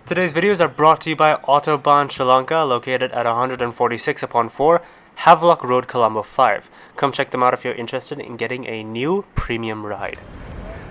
Today's videos are brought to you by Autobahn Sri Lanka, located at 146/4, Havelock Road, Colombo 5. Come check them out if you're interested in getting a new premium ride.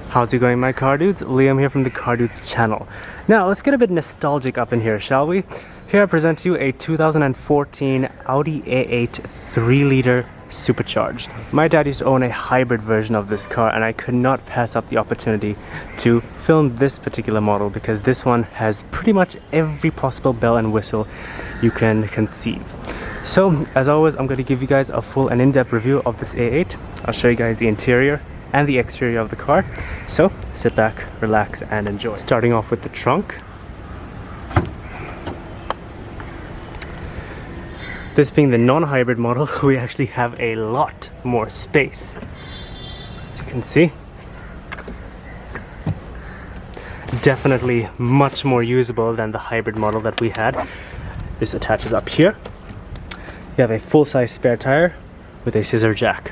How's it going, my car dudes? Liam here from the Car Dudes channel. Now, let's get a bit nostalgic up in here, shall we? Here I present to you a 2014 Audi A8 3-liter supercharged. My dad used to own a hybrid version of this car, and I could not pass up the opportunity to film this particular model because this one has pretty much every possible bell and whistle you can conceive. So, as always, I'm going to give you guys a full and in-depth review of this A8. I'll show you guys the interior and the exterior of the car. So, sit back, relax, and enjoy. Starting off with the trunk. This being the non-hybrid model, we actually have a lot more space. As you can see, definitely much more usable than the hybrid model that we had. This attaches up here. You have a full-size spare tire with a scissor jack.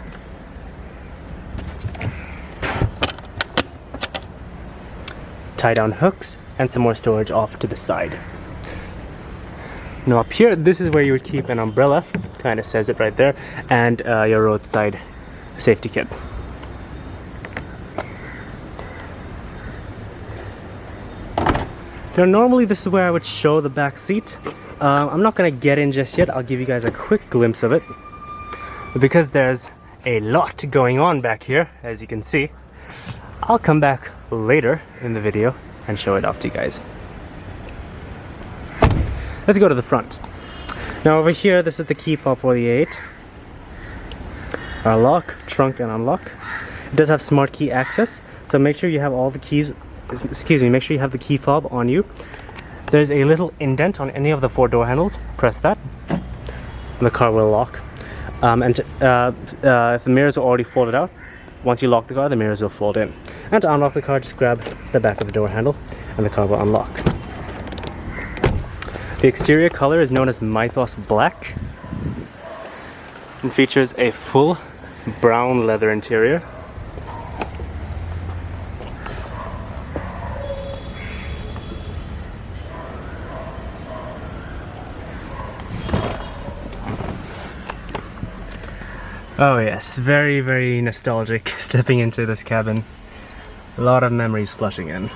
Tie-down hooks and some more storage off to the side. Now up here, this is where you would keep an umbrella, kind of says it right there, and your roadside safety kit. Now normally this is where I would show the back seat. I'm not going to get in just yet, I'll give you guys a quick glimpse of it. But because there's a lot going on back here, as you can see, I'll come back later in the video and show it off to you guys. Let's go to the front. Now over here, this is the key fob for the A8. Our lock, trunk, and unlock. It does have smart key access, so make sure you have all the keys, make sure you have the key fob on you. There's a little indent on any of the 4 door handles. Press that, and the car will lock. If the mirrors are already folded out, once you lock the car, the mirrors will fold in. And to unlock the car, just grab the back of the door handle, and the car will unlock. The exterior color is known as Mythos Black and features a full brown leather interior. Oh yes, very, very nostalgic stepping into this cabin. A lot of memories flushing in.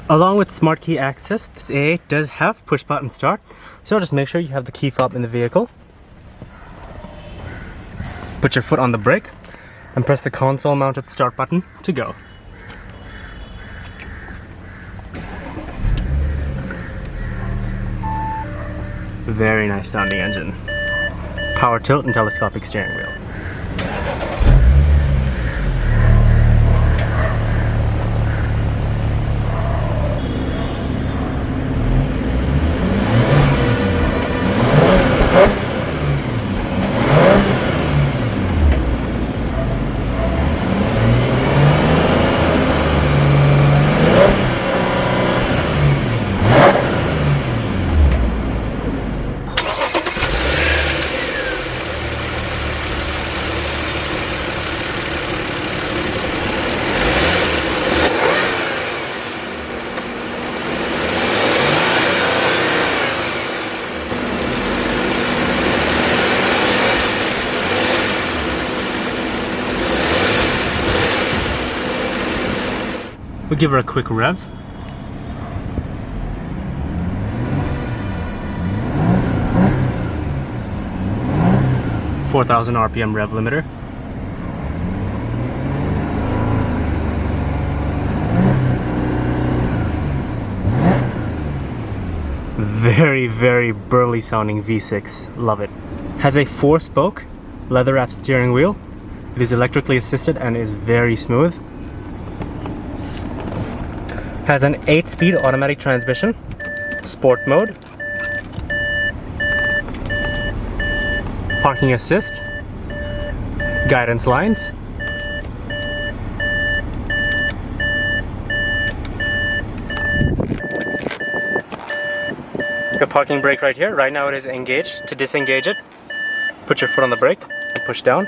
Along with smart key access, this A8 does have push button start, so just make sure you have the key fob in the vehicle. Put your foot on the brake and press the console mounted start button to go. Very nice sounding engine. Power tilt and telescopic steering wheel. We'll give her a quick rev. (4,000 RPM rev limiter. Very, very burly sounding V6. Love it. Has a 4-spoke leather wrapped steering wheel. It is electrically assisted and is very smooth. Has an 8-speed automatic transmission, sport mode, parking assist, guidance lines, your parking brake right here. Right now it is engaged. To disengage it, put your foot on the brake and push down,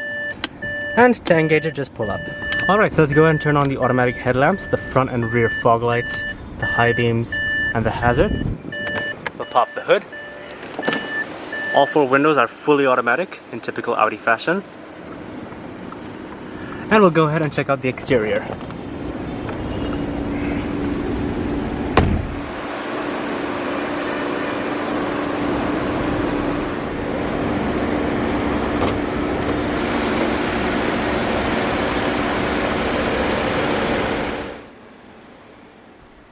and to engage it, just pull up. Alright, so let's go ahead and turn on the automatic headlamps. The front and rear fog lights the high beams, and the hazards. We'll pop the hood. All 4 windows are fully automatic in typical Audi fashion. And we'll go ahead and check out the exterior.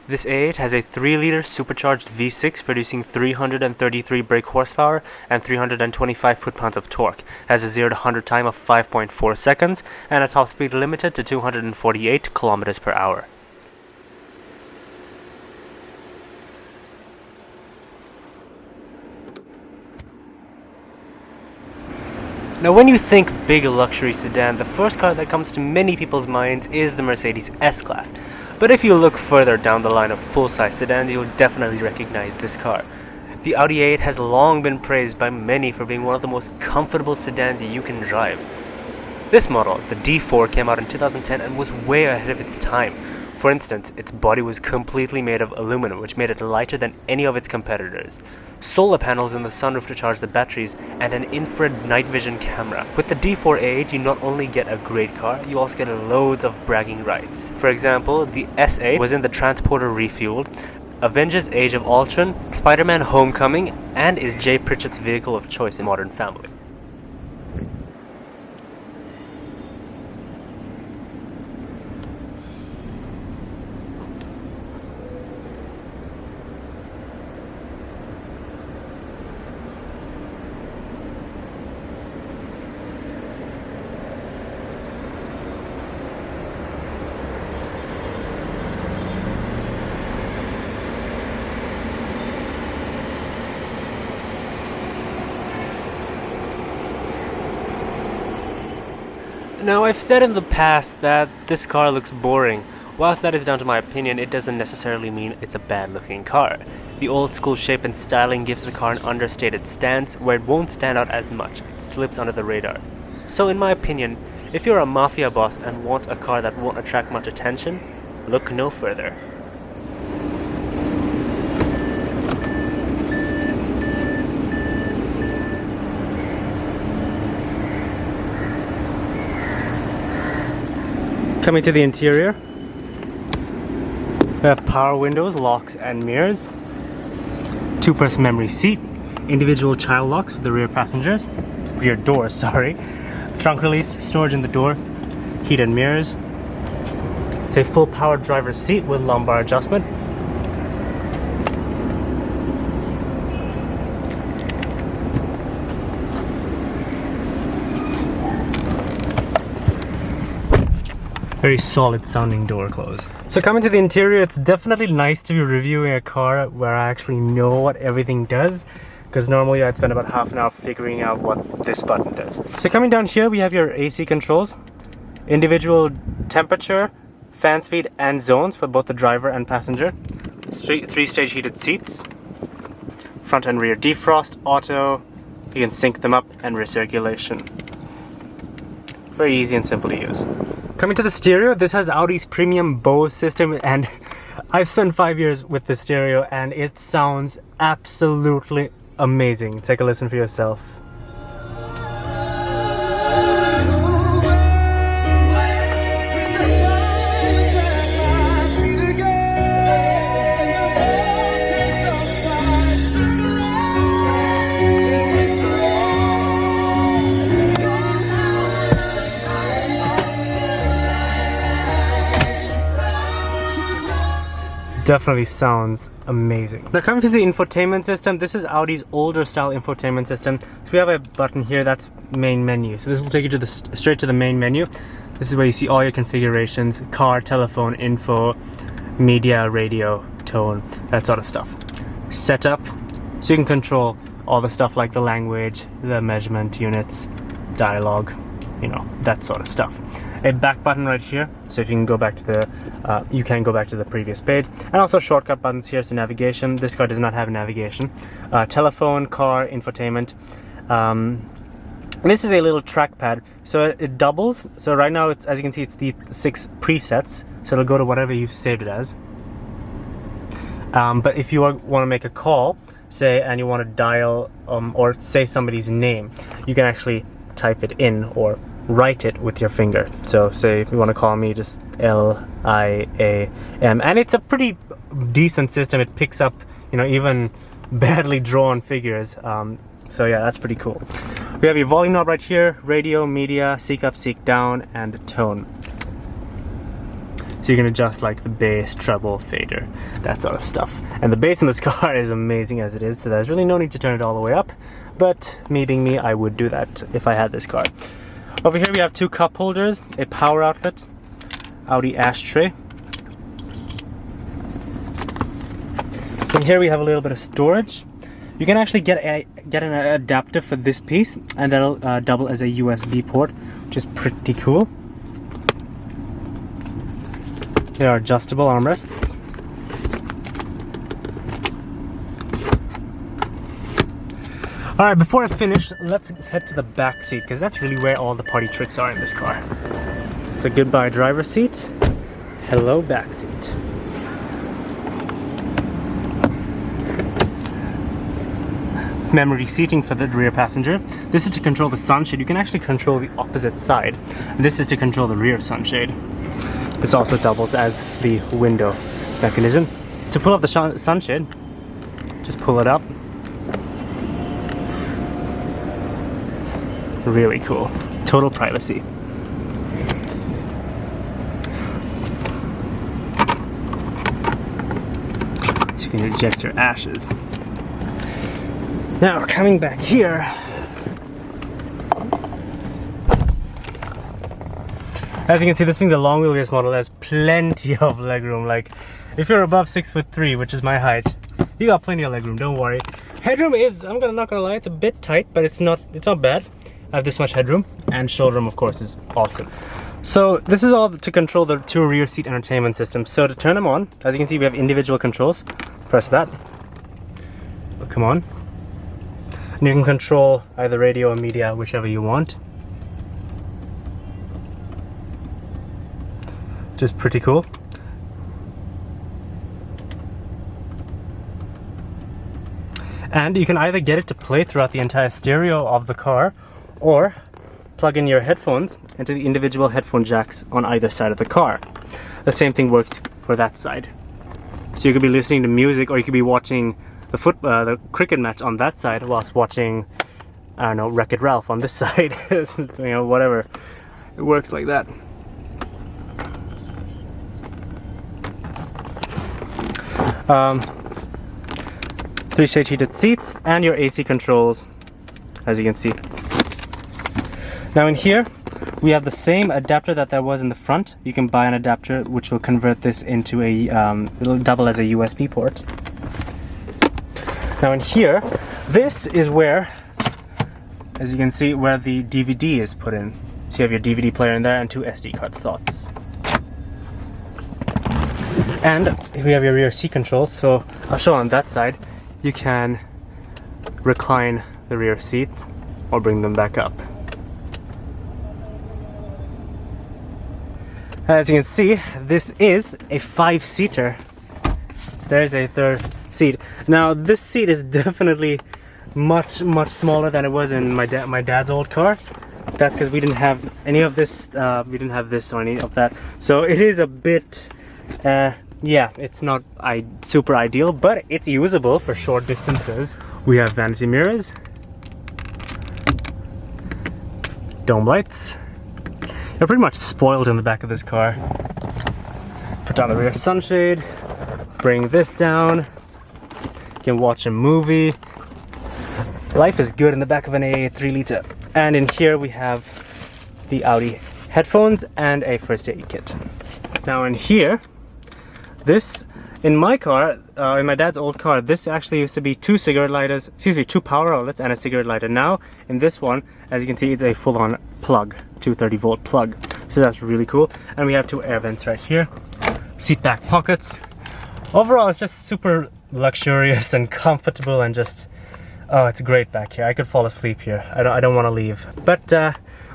This A8 has a 3-liter supercharged V6 producing 333 brake horsepower and 325 foot-pounds of torque, has a 0 to 100 time of 5.4 seconds, and a top speed limited to 248 kilometers per hour. Now when you think big luxury sedan, the first car that comes to many people's minds is the Mercedes S-Class. But if you look further down the line of full-size sedans, you'll definitely recognize this car. The Audi A8 has long been praised by many for being one of the most comfortable sedans you can drive. This model, the D4, came out in 2010 and was way ahead of its time. For instance, its body was completely made of aluminum, which made it lighter than any of its competitors. Solar panels in the sunroof to charge the batteries, and an infrared night vision camera. With the D4 A8, you not only get a great car, you also get loads of bragging rights. For example, the S8 was in the Transporter refueled, Avengers Age of Ultron, Spider-Man Homecoming, and is Jay Pritchett's vehicle of choice in Modern Family. Now, I've said in the past that this car looks boring. Whilst that is down to my opinion, it doesn't necessarily mean it's a bad looking car. The old school shape and styling gives the car an understated stance where it won't stand out as much, it slips under the radar. So in my opinion, if you're a mafia boss and want a car that won't attract much attention, look no further. Coming to the interior, we have power windows, locks and mirrors, 2-person memory seat, individual child locks for the rear doors, trunk release, storage in the door, heated mirrors. It's a full power driver's seat with lumbar adjustment. Very solid sounding door close. So coming to the interior, it's definitely nice to be reviewing a car where I actually know what everything does, because normally I'd spend about half an hour figuring out what this button does. So coming down here, we have your AC controls, individual temperature, fan speed and zones for both the driver and passenger, 3-stage heated seats, front and rear defrost, auto, you can sync them up, and recirculation. Very easy and simple to use. Coming to the stereo, this has Audi's premium Bose system, and I've spent 5 years with the stereo and it sounds absolutely amazing. Take a listen for yourself. Definitely sounds amazing. Now coming to the infotainment system, this is Audi's older style infotainment system. So we have a button here that's main menu. So this will take you to the straight to the main menu. This is where you see all your configurations, car, telephone, info, media, radio, tone, that sort of stuff. Setup, so you can control all the stuff like the language, the measurement units, dialogue, you know, that sort of stuff. A back button right here, so if you can go back to the you can go back to the previous page, and also shortcut buttons here, so navigation. This car does not have navigation. Telephone, car, infotainment. And this is a little trackpad, so it doubles. So right now, it's, as you can see, it's the 6 presets, so it'll go to whatever you've saved it as. But if you want to make a call, say, and you want to dial or say somebody's name, you can actually type it in or write it with your finger. So say if you want to call me, just L-I-A-M, and it's a pretty decent system. It picks up, you know, even badly drawn figures. So yeah, that's pretty cool. We have your volume knob right here, radio, media, seek up, seek down, and tone. So you can adjust like the bass, treble, fader, that sort of stuff. And the bass in this car is amazing as it is, so there's really no need to turn it all the way up. But me being me, I would do that if I had this car. Over here we have two cup holders, a power outlet, Audi ashtray. And here we have a little bit of storage. You can actually get an adapter for this piece, and that'll double as a USB port, which is pretty cool. There are adjustable armrests. Alright, before I finish, let's head to the back seat, because that's really where all the party tricks are in this car. So goodbye driver's seat, hello back seat. Memory seating for the rear passenger. This is to control the sunshade. You can actually control the opposite side. This is to control the rear sunshade. This also doubles as the window mechanism. To pull up the sunshade, just pull it up. Really cool. Total privacy. So you can eject your ashes. Now, coming back here, as you can see, this being the long wheelbase model, there's plenty of legroom. Like, if you're above 6'3", which is my height, you got plenty of legroom, don't worry. Headroom is, not gonna lie, it's a bit tight, but it's not bad. I have this much headroom, and shoulder room, of course, is awesome. So this is all to control the two rear seat entertainment systems. So to turn them on, as you can see, we have individual controls. Press that. Oh, come on. And you can control either radio or media, whichever you want. Which is pretty cool. And you can either get it to play throughout the entire stereo of the car, or plug in your headphones into the individual headphone jacks on either side of the car. The same thing works for that side. So you could be listening to music, or you could be watching the cricket match on that side whilst watching, I don't know, Wreck-It Ralph on this side. You know, whatever. It works like that. Three-stage heated seats, and your AC controls, as you can see. Now in here, we have the same adapter that there was in the front. You can buy an adapter which will convert this into a, it'll double as a USB port. Now in here, this is where, as you can see, where the DVD is put in. So you have your DVD player in there and two SD card slots. And we have your rear seat controls, so I'll show on that side. You can recline the rear seats or bring them back up. As you can see, this is a 5-seater. There's a third seat. Now this seat is definitely much smaller than it was in my dad's old car. That's because we didn't have any of this. We didn't have this or any of that. So it is a bit, yeah, it's not super ideal, but it's usable for short distances. We have vanity mirrors, dome lights. They're pretty much spoiled in the back of this car. Put down the rear sunshade, bring this down. You can watch a movie. Life is good in the back of an A8 3-liter. And in here we have the Audi headphones and a first aid kit. Now in here, this, in my car, in my dad's old car, this actually used to be two power outlets and a cigarette lighter. Now, in this one, as you can see, it's a full-on plug, 230-volt plug. So that's really cool. And we have two air vents right here. Seat back pockets. Overall, it's just super luxurious and comfortable and just, oh, it's great back here. I could fall asleep here. I don't want to leave. But,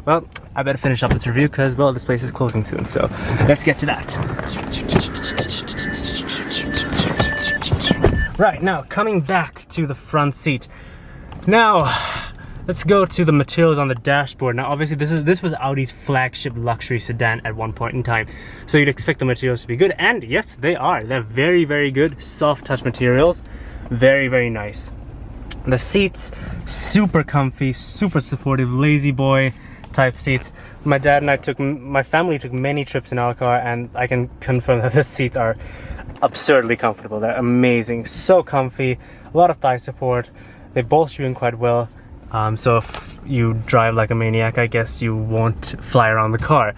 well, I better finish up this review because, well, this place is closing soon. So let's get to that. Right, now coming back to the front seat. Now, let's go to the materials on the dashboard. Now obviously this was Audi's flagship luxury sedan at one point in time. So you'd expect the materials to be good, and yes, they are. They're very, very good, soft touch materials. Very, very nice. The seats, super comfy, super supportive, lazy boy type seats. My dad and my family took many trips in our car, and I can confirm that the seats are absurdly comfortable. They're amazing, so comfy, a lot of thigh support. They bolster you in quite well. So if you drive like a maniac, I guess you won't fly around the car.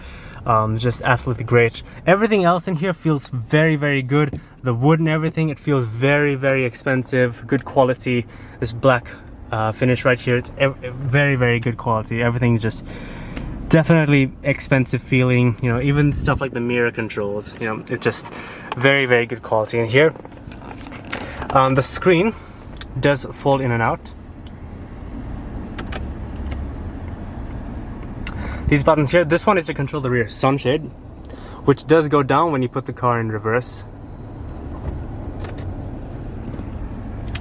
Just absolutely great. Everything else in here feels very, very good. The wood and everything, it feels very, very expensive, good quality. This black finish right here, it's very, very good quality. Everything's just definitely expensive feeling. You know, even stuff like the mirror controls, you know, it's just very, very good quality in here. The screen does fold in and out. These buttons here, this one is to control the rear sunshade, which does go down when you put the car in reverse.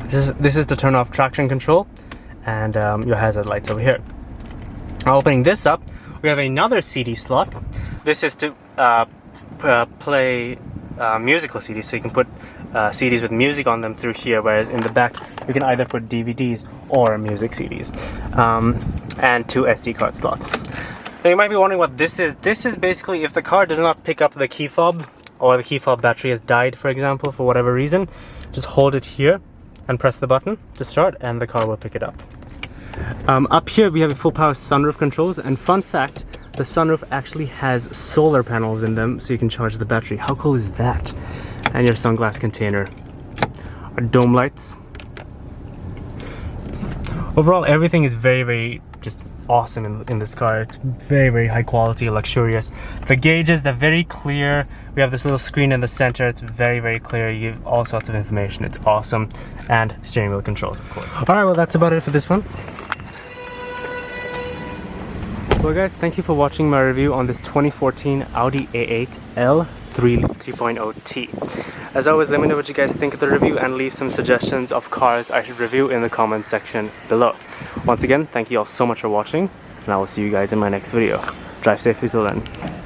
This is to turn off traction control, and your hazard lights over here. Now opening this up, we have another CD slot. This is to play musical CDs, so you can put CDs with music on them through here, whereas in the back you can either put DVDs or music CDs. And 2 SD card slots. Now you might be wondering what this is. This is basically if the car does not pick up the key fob, or the key fob battery has died, for example, for whatever reason, just hold it here and press the button to start, and the car will pick it up. Up here we have a full power sunroof controls, and fun fact, the sunroof actually has solar panels in them, so you can charge the battery. How cool is that? And your sunglass container. Our dome lights. Overall, everything is very, very just awesome in this car. It's very, very high quality, luxurious. The gauges, they're very clear. We have this little screen in the center. It's very, very clear. You have all sorts of information. It's awesome. And steering wheel controls, of course. All right, well, that's about it for this one. Well guys, thank you for watching my review on this 2014 Audi A8L 3.0T. As always, let me know what you guys think of the review, and leave some suggestions of cars I should review in the comment section below. Once again, thank you all so much for watching, and I will see you guys in my next video. Drive safely till then.